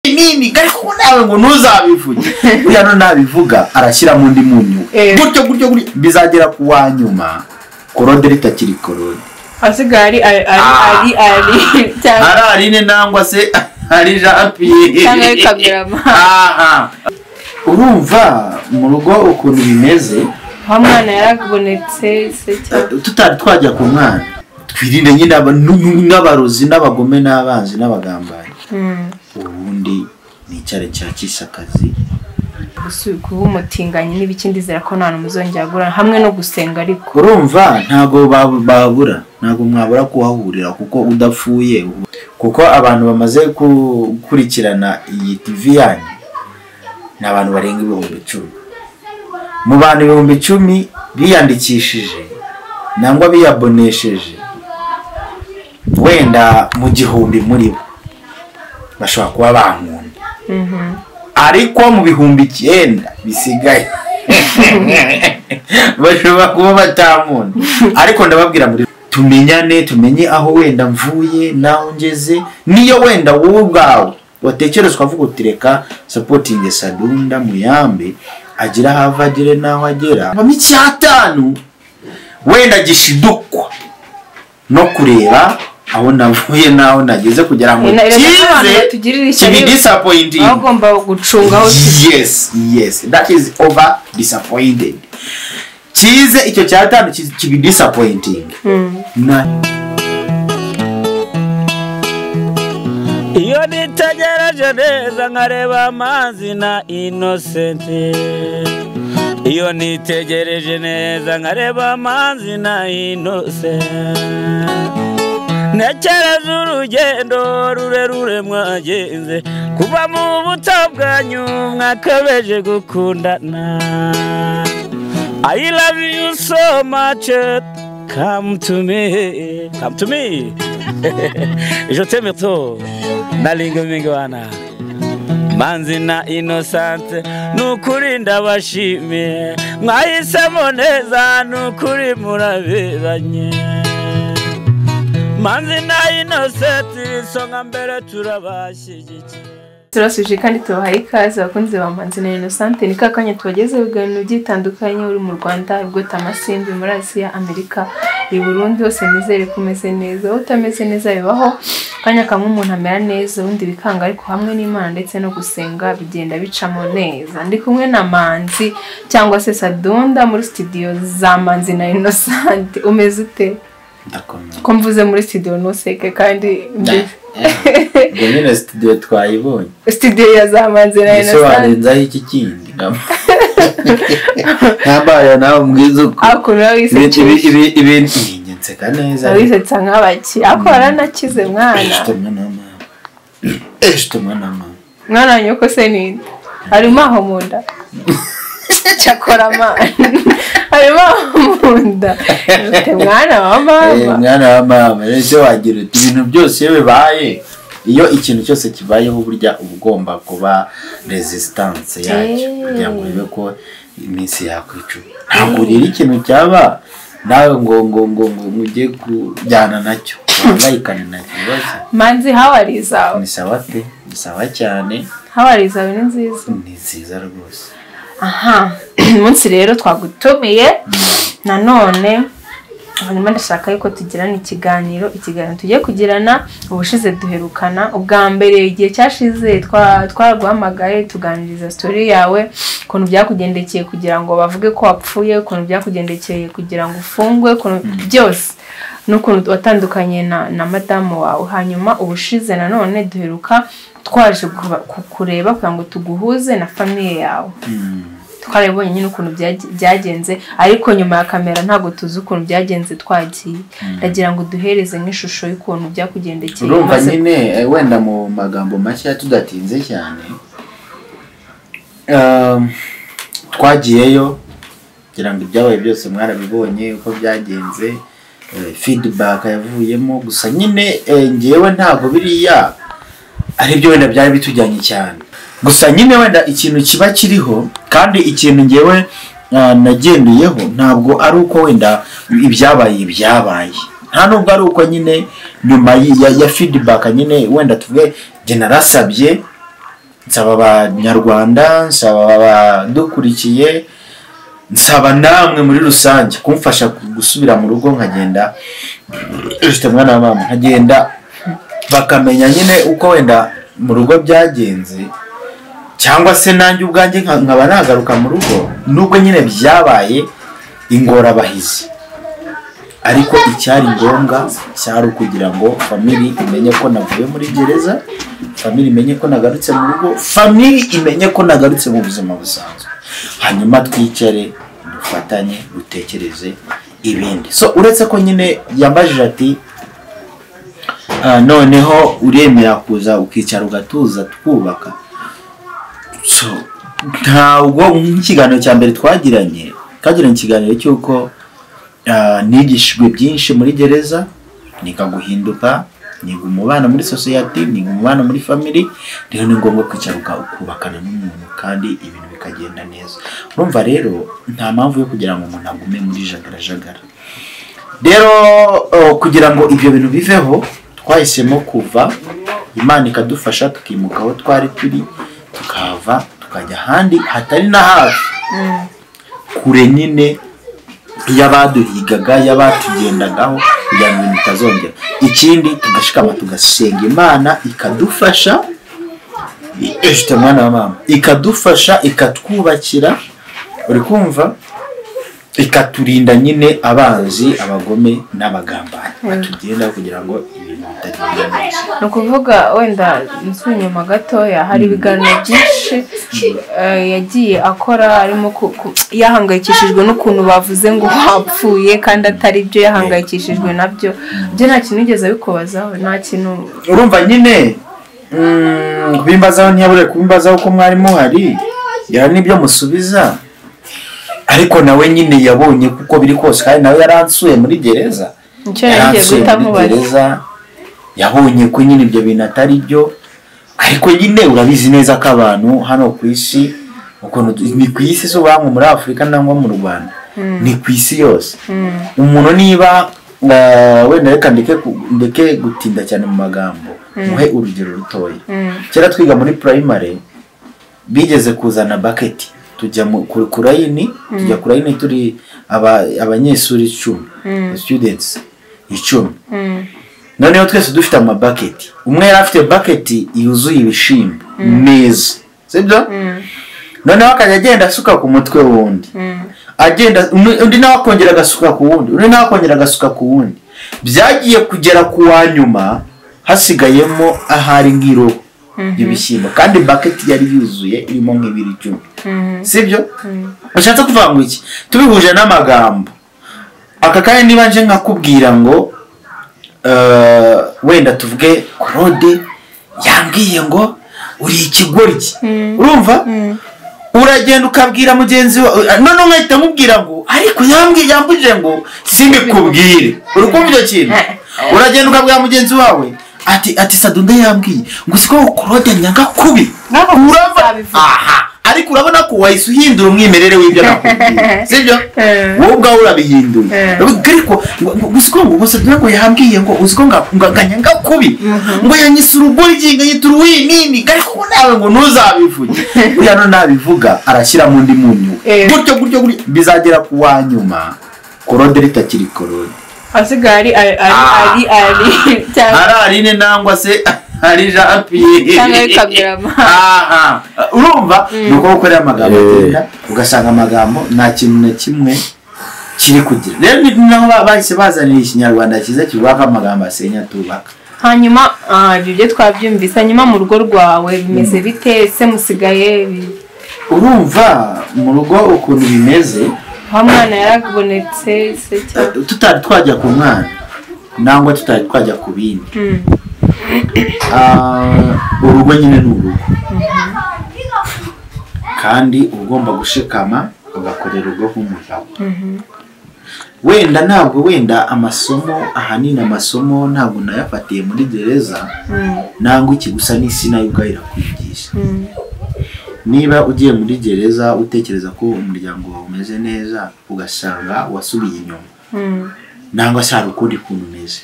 nini ariko nawe ngo ntuzabivuge yano nabivuga arashyira mu ndi munyu gutyo bizagera ku wanyuma korode ritakiri korode asigari ari arine nangwa se ari japi cyangwa kamerama urumva mu rugo ukuntu bimeze hamwana yarabonetse se tutari twajya ku mwana twirinde nyine n'abarozi n'abagome n'abanzi n'abagambanyi ubundi nicare cyakisha akazi kuba umutinganyi n'ibikindi zira ko nta muzongera gura hamwe no gusenga ariko urumva ntago babura ntago mwabura kuhahurira kuko udapfuye kuko abantu bamaze gukurikirana iyi TV yanyu n'abantu barenga 10,000 mu bantu 10,000 biyandikishije nangwa biyabonesheje wenda mu 1,000 muri bo bashobora kuba bankunda ariko mu 9,000 bisigaye bashobora kuba batamunda ariko ndababwira muri tumenye aho wenda mvuye naho ngeze niyo wenda wowe ubwawe watekereza ukavuga utireka supporting Sadunda Muyambe agira havagire naho agera mu 5 wenda gishidukwa no kureba aho navuye naho nageze kugira ngo kibe disappointing agomba gucungaho yes that is over disappointed kize icyo cyatanu kibe disappointing na iyo nitegereje neza nkareba amazi na Innocent iyo nitegereje neza nkareba amazi na Innocent nekereza urugendo rurerure mwagenze kuva mu buto bwanyu mwakabeje gukundana I love you so much come to me je t'aime trop nalinga mingi wana manzi na Innocent nukuri ndabashimiye mwahisemo neza nukuri muraberanye manzi na Innocent songa mbere turabashyigikiye turasuje kandi tubahaye ikaze abakunzi ba Manzi na Innocent ni kakanya tubageze ibiganiro byitandukanye uri mu Rwanda ubwo tamasimbi muri Asia Amerika i Burundi hose nizere kumeze neza utameze neza bibaho kanya kamwe umuntu amera neza ubundi bikanga ariko hamwe n'Imana ndetse no gusenga bigenda bicamo neza ndi kumwe na Manzi cyangwa se Sadunda muri studio za Manzi na Innocent umeze ute ko mvuze muri studio no seke kandi nyine studio twayibonye studio ya za Manzi na Innocent warenzaho iki kindi ntabaya nawe mwizo akora ibintu nseka neza wisetsa nk'abaki akora nakize mwana mwana nyoko se ninde arimo aho munda cyakora mana arimo munda mwana wa mama rero wagira ibintu byose bibaye iyo ikintu cyose kibayeho burya ubugomba kuba resistance yacyo kugira ngo bibe ko iminsi yakwicuza ntabwo rero ikintu cyaba nawe ngo mujye kujyana nacyo wangayikana nacyo Manzi hawarizawe ni sawa pe ni sawa cyane hawarizawe ni nziza rwose aha umunsi rero twagutumiye nanone hanyuma ndashaka yuko tugirana ikiganiro tugiye kugirana ubushize duherukana ubwa mbere igihe cyashize twaraguhamagaye tuganiriza story yawe ukuntu byakugendekeye kugira ngo bavuge ko wapfuye ukuntu byakugendekeye kugira ngo ufungwe byose n'ukuntu watandukanye na madamu wawe hanyuma ubushize nanone duheruka twaje kureba kugira ngo tuguhuze na famille yawe twarabonye nyine ukuntu byagenze ariko nyuma ya kamera ntago tuzi ukuntu byagenze twagiye ndagira ngo duhereze nk'ishusho y'ukuntu byakugendekeye urumva nyine wenda mu magambo mashya tudatinze cyane twagiyeyo kugira ngo ibyabaye byose mwarabibonye uko byagenze feedback yavuyemo gusa nyine ngewe ntago biriya ari byo wenda byari bitujyanye cyane gusa nyine wenda ikintu kiba kiriho kandi ikintu ngewe nagenduyeho ntabwo ari uko wenda ibyabaye nta nubwo ari uko nyine nyuma ya feedback nyine wenda tuvuge narasabye nsaba abanyarwanda, nsaba abadukurikiye, nsaba namwe muri rusange kumfasha gusubira mu rugo nkagenda ufite mwana wa mama nkagenda bakamenya nyine uko wenda mu rugo byagenze, cyangwa se nanjye ubwanjye nkaba nagaruka mu rugo nubwo nyine byabaye ingorabahizi, ariko icyari ngombwa cyari ukugira ngo family imenye ko navuye muri gereza, family imenye ko nagarutse mu rugo, family imenye ko nagarutse mu buzima busanzwe, hanyuma twicare dufatanye dutekereze ibindi. So uretse ko nyine yambajije ati noneho uremera kuza ukicara ugatuza twubaka. So ntabwo nk'ikiganiro cya mbere twagiranye ikiganiro cy'uko nigishijwe byinshi muri gereza, niga guhinduka, niga umubano muri society, niga umubano muri family, rero ni ngombwa kwicara ukubakana n'umuntu kandi ibintu bikagenda neza. Urumva rero nta mpamvu yo kugira ngo umuntu agume muri jagarajagara. Rero kugira ngo ibyo bintu biveho twahisemo kuva, Imana ikadufasha tukimuka aho twari turi, tukava tukajya ahandi hatari na hafi, kure nyine y'abaduhigaga, y'abatugendagaho, kugira ngo ibintu bitazongera. Ikindi tugashikama tugasenga Imana ikadufasha, ufite mwana wa mama ikadufasha, ikatwubakira, uri kumva, ikaturinda nyine abanzi, abagome n'abagambanyi batugenda kugira ngo ibintu bitagenda neza. Ni ukuvuga wenda nsubiye inyuma gatoya, hari ibiganiro byinshi yagiye akora, arimo yahangayikishijwe n'ukuntu bavuze ngo wapfuye kandi atari byo, yahangayikishijwe nabyo. Byo nta kintu yigeze abikubazaho? Nta kintu urumva nyine kubimbazaho, ntiyabure kubimbazaho ko mwari muhari, yari nibyo musubiza, ariko nawe nyine yabonye kuko biri kose, kandi nawe yaransuye muri gereza, yabonye ko nyine ibyo bintu atari byo. Ariko nyine urabizi neza ko abantu hano ku isi, ni ku isi so bamwe muri Afurika nangwa mu Rwanda, ni ku isi yose. Umuntu niba wenda reka ndeke gutinda cyane mu magambo, muhe urugero rutoya. Kera twiga muri primary bigeze kuzana bucket, tujya ku layini, turi abanyeshuri 10, students 10. Noneho twese dufite ama bucket, umwe yari afite bucket yuzuye ibishimbo neza, sibyo? Noneho akajya agenda asuka ku mutwe wundi, agenda undi nawe akongera agasuka ku wundi, undi nawe akongera agasuka ku wundi. Byagiye kugera ku wanyuma hasigayemo ahari ngiro y'ibishyimbo, kandi bucket yari yuzuye irimo nk'ibiri 10, sibyo? Ushatse kuvuga ngo iki? Tubihuje n'amagambo, aka kandi niba nje nkakubwira ngo wenda tuvuge Claude yambwiye ngo uri ikigoryi, urumva? Uragenda ukabwira mugenzi wawe, none nkahita mubwira ngo ariko yambuje ngo simbikubwire, urukumva icyo kintu? Uragenda ukabwira mugenzi wawe ati Sadunda yambwiye ngo siko Claude nyanga kubi, urava aha, ariko urabona ko wahise uhindura umwimerere w'ibyo nakubwiye, sibyo? Wowe ubwawe urabihinduye, ariko gusiko ngo Sadunda ngo yambwiye ngo uziko nganyanga kubi, ngo yanyise urugoryi, nganyita uruwinini, ariko nawe ngo ntuzabivuge. Uya no nabivuga arashyira mu ndi munyu, gutyo bizagera ku wanyuma Claude ritakiri Claude, asigari ari nangwa se ari japi cyangwa kameraman. Urumva nuko ukorera amagambo agenda ugasanga amagambo nta kintu na kimwe kiri kugira. Rero naho bahise bazanira ikinyarwanda cyiza kibaka amagambo asenya tubaka. Hanyuma ibyo twabyumvise. Hanyuma mu rugo rwawe bimeze bite? Se musigaye urumva mu rugo ukuntu bimeze? Mwana yarabonetse se cyane tutari twajya ku mwana nangwa tutari twajya ku bindi. Urugo nyine ni urugo, kandi ugomba gushikama ugakorera urugo nk'umugabo. Wenda ntabwo wenda amasomo ahanini amasomo ntabwo nayafatiye muri gereza, nangwa iki gusa n'isi nayo ubwahira kwigisha. Niba ugiye muri gereza utekereza ko umuryango wawe umeze neza, ugasanga wasubiye inyuma, nangwa se hari ukundi kuntu umeze,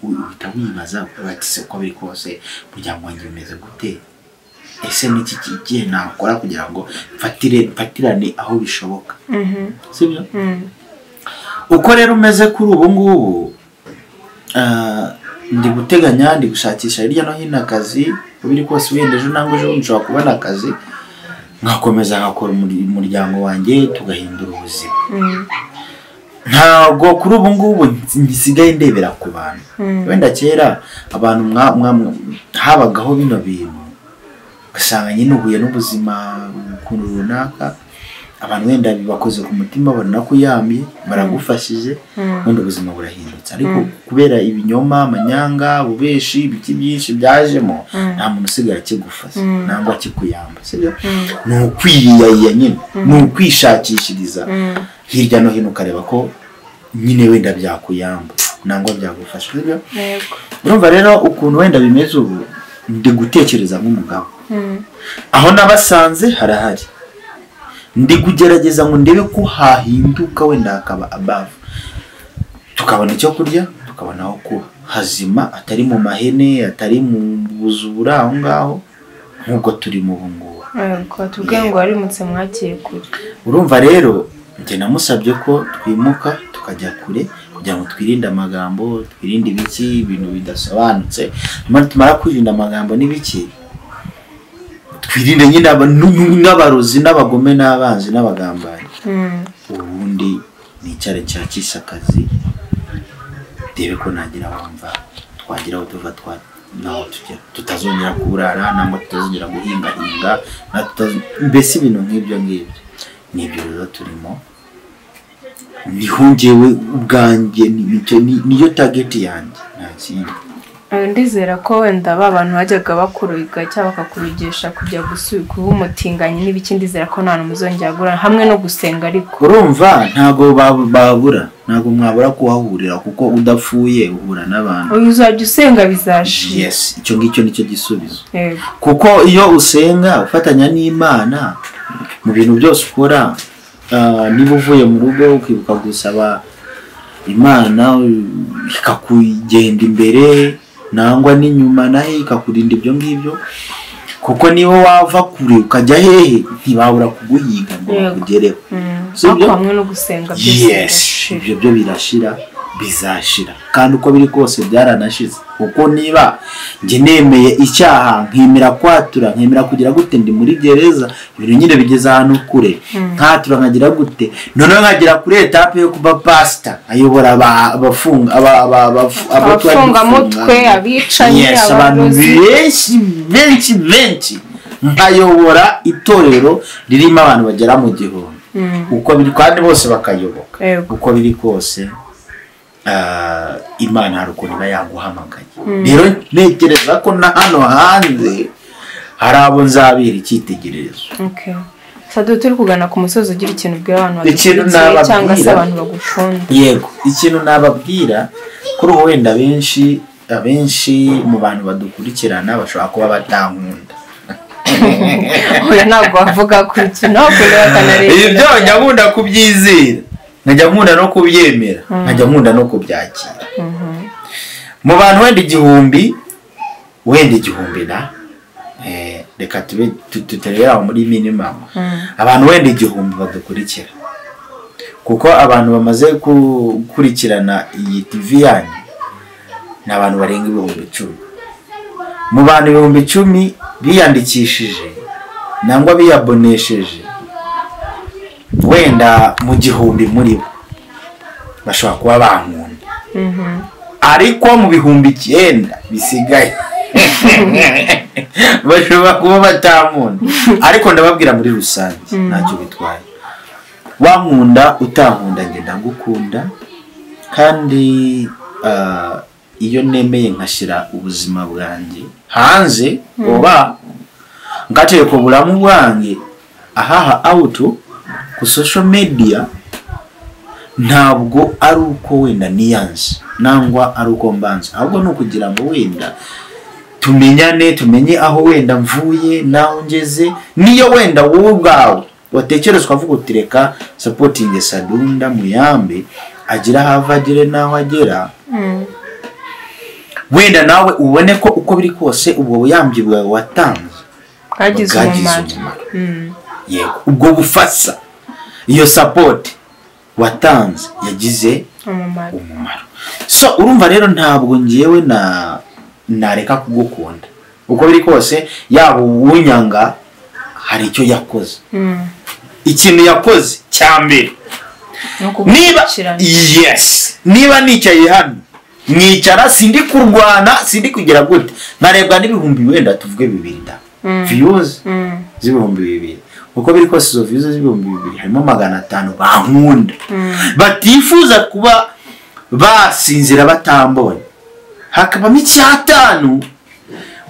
uhita wibaza bati se ko biri kose umuryango wanjye umeze gute? ese n'iki kigiye nakora kugira ngo mfatirane aho bishoboka. Sibyo? Uko rero umeze kuri ubu ngubu ndi guteganya, ndi gushakisha hirya no hino akazi, biri kose wenda ejo nangwa ejo nshobora kubona akazi nkakomeza nkakora umuryango wanjye tugahindura ubuzima. Ntabwo kuri ubu ngubu ngisigaye ndebera ku bantu. Wenda kera abantu habagaho bino bintu ugasanga nyine uhuye n'ubuzima ukuntu runaka, abantu wenda bibakoze ku mutima babona ko yamye baragufashije, wenda ubuzima burahindutse. Ariko kubera ibinyoma, amanyanga, ububeshi, ibiki byinshi byajemo, nta muntu usigaye akigufasha nangwa akikuyamba. Sibyo? Ni ukwiyiyaya nyine, ni ukwishakishiriza hirya no hino ukareba ko nyine wenda byakuyamba nangwa byagufasha. Sibyo? Urumva rero ukuntu wenda bimeze ubu, ndi gutekereza nk'umugabo. Aho nabasanze harahari, ndi kugerageza ngo ndebe ko hahinduka wenda hakaba above, tukabona icyo kurya, tukabona aho kuba hazima, atari mu mahene, atari mu buzubura aho ngaho nk'ubwo turi mu bungubu. Tubwiye ngo warimutse mwakiye kure. Urumva rero njye namusabye ko twimuka tukajya kure kugira ngo twirinde amagambo, twirinde ibiki, ibintu bidasobanutse. Tumara kwirinda amagambo n'ibiki, twirinde nyine n'abarozi n'abagome n'abanzi n'abagambanyi. Ubundi nicare cyakisha akazi, debe ko nagira wumva twagira aho tuva naho tujya, tutazongera kuburara nangwa tutazongera guhinga mbese ibintu nk'ibyo ngibyo. Nibyo rero turimo, niho njyewe ubwanjye niyo target yanjye, nta kindi. Ndizera ko wenda bantu bajyaga bakuruga cyangwa bakakurugisha kujya kuba umutinganyi n'ibiki, ndizera ko nta muzongera gura hamwe no gusenga. Ariko urumva ntago babura, ntago mwabura kuhahurira kuko udapfuye uhura n'abantu. Uzajya usenga bizashira. Yes, icyo ngicyo nicyo gisubizo. Kuko iyo usenga ufatanya n'Imana mu bintu byose ukora, niba uvuye mu rugo ukibuka gusaba Imana ikakugenda imbere nangwa n'inyuma nahe ikakurinda ibyo ngibyo, kuko niba wava kure ukajya hehe ntibabura kuguhiga ngo bakugereho. Sibyo? Hamwe no gusenga byose ibyo birashira, bizashira, kandi uko biri kose byaranashize. Kuko niba njye nemeye icyaha, nkemera kwatura, nkemera kugira gute, ndi muri gereza, ibintu nyine bigeze ahantu kure, nkatura nkagira gute, noneho nkagira kuri etape yo kuba pastor, ayobora abafunga mutwe, abicanyi, abantu benshi, nkayobora itorero ririmo abantu bagera mu gihumbi. Uko biri kandi bose bakayoboka. Uko biri kose Imana hari ukuntu iba yaguhamagaye. Rero ntekereza ko na hano hanze hari abo nzabira icyitegererezo. Sadu turi kugana ku musozi, ugira ikintu ubwira abantu bakurikiye cyangwa se abantu bagukunda. Yego, ikintu nababwira kuri ubu wenda abenshi mu bantu badukurikirana bashobora kuba batankunda. Oya ntabwo wavuga kuri kino kureba kanareba. Ibyo nyakunda kubyizera, nkajya nkunda no kubyemera, nkajya nkunda no kubyakira. Mu bantu wenda igihumbi na reka tuterera muri minimum, abantu wenda igihumbi badukurikira, kuko abantu bamaze gukurikirana iyi TV yanyu ni abantu barenga 10,000. Mu bantu 10,000 biyandikishije nangwa biyabonesheje, wenda mu gihumbi muri bo bashobora kuba bankunda. Ariko mu 9,000 bisigaye bashobora kuba batankunda. Ariko ndababwira muri rusange ntacyo bitwaye, wankunda utankunda njye ndagukunda. Kandi iyo nemeye nkashira ubuzima bwanjye hanze, oba ngaciye ko bulamu bwanjye ahaha out ku social media, ntabwo ari uko wenda niyanze nangwa ari uko mbanze, ahubwo no kugira ngo wenda tumenyane, tumenye aho wenda mvuye naho ngeze. Niyo wenda wowe ubwawe watekereza ukavuga uti reka supporting Sadunda Muyambe agira hava agire naho agera, wenda nawe ubone ko uko biri kose ubwo buyambi bwawe watanze bwagize umumaro. Yego, ubwo bufasa, iyo support watanze yagize umumaro. So urumva rero ntabwo ngiyewe nareka kugukunda uko biri kose, yaba uwunyanga hari icyo yakoze. Ikintu yakoze cya mbere, niba nicaye hano mwicara, sindi kurwana, sindi kugira gute, nkarebwa n'ibihumbi wenda tuvuge 2 da views z'ibihumbi 2, uko biri kose izo views z'ibihumbi 2 harimo 500 bankunda, batifuza kuba basinzira batambonye, hakabamo 5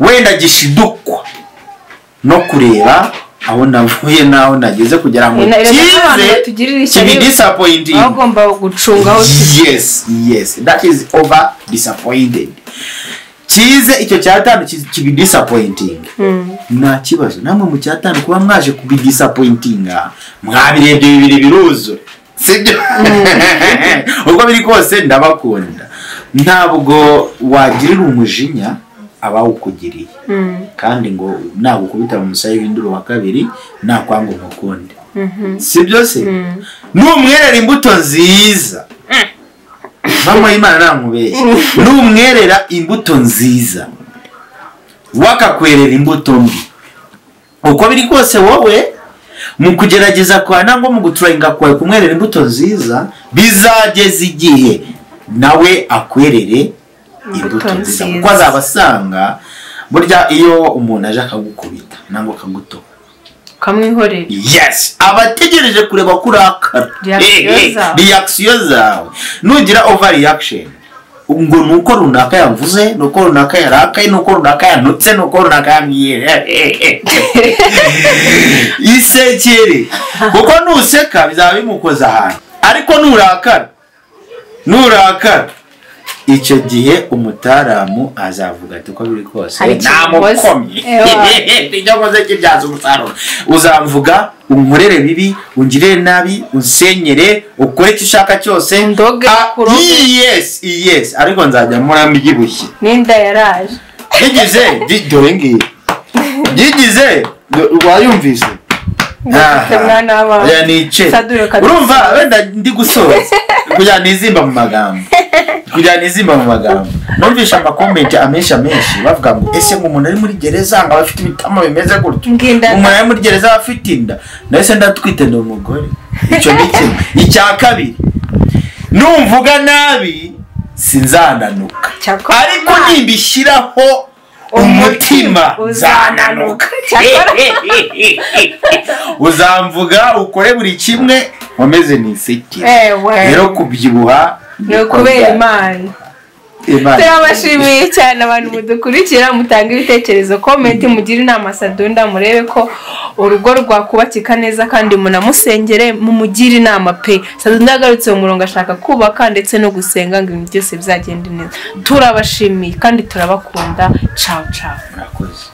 wenda gishidukwa no kureba aho navuye naho nageze kugira ngo kibe disappointing. Agomba gucungaho. Yes, that is over disappointed. Kize icyo 5 kibe disappointing. Nta kibazo, namwe mu 5 kuba mwaje kubi disappointing, mwabirebye bibiri biruzo, sibyo? Ubwo biri kose ndabakunda, ntabwo wagirira umujinya abawukugiriye, kandi ngo nagukubita mu musayi w'induru wa kabiri nakwanga umukunde, sibyo se? Numwerera imbuto nziza, mama y'Imana namubeshye, numwerera imbuto nziza wakakwerera imbuto mbi, uko biri kose wowe mu kugerageza kwa nango mu gutrainga kwawe kumwerera imbuto nziza, bizageza igihe nawe akwerere imbuto nziza, kuko azabasanga burya iyo umuntu aje akagukubita nango akaguto kamwihorera. Yes, abategereje kureba kurakara reaction zawe, nugira overreaction ngo nuko runaka yavuze, nuko runaka yarakaye, nuko runaka yanutse, nuko runaka yambwiye isekere, kuko nuseka bizaba bimukoza ahantu, ariko nurakara icyo gihe umutaramu azavuga ati uko biri kose namukomye ibyo nkoze kibyaza umusaruro, uzamvuga unkorere bibi, ungirire nabi, unsenyere, ukore icyo ushaka cyose, yes, ariko nzajya muramba igibushye n'inda yaraje bigize dore ngiye bigize wayumvise. Urumva wenda ndi gusoza kugira nizimba mu magambo, numvisha amakomenti amenshi bavuga ngo ese ngo umuntu ari muri gereza ngo abafite ibitama bimeze gutyo, umuntu ari muri gereza afite inda, nahise ndatwite ndi umugore. Icyo ni kimwe. Icya kabiri, numvuga nabi sinzananuka, ariko nimbishyiraho umutima zananuka. Uzamvuga ukore buri kimwe nkomeze nisekere. Rero kubyibuha no kubera Imana. Turabashimiye cyane abantu mudukurikira, mutanga ibitekerezo, comment, mugire inama Sadunda, murebe ko urugo rwakubakika neza kandi munamusengere, mumugire inama pe. Sadunda yagarutse mu murongo ashaka kubaka ndetse no gusenga ngo ibintu byose bizagende neza. Turabashimiye kandi turabakunda. Ciao. Murakoze.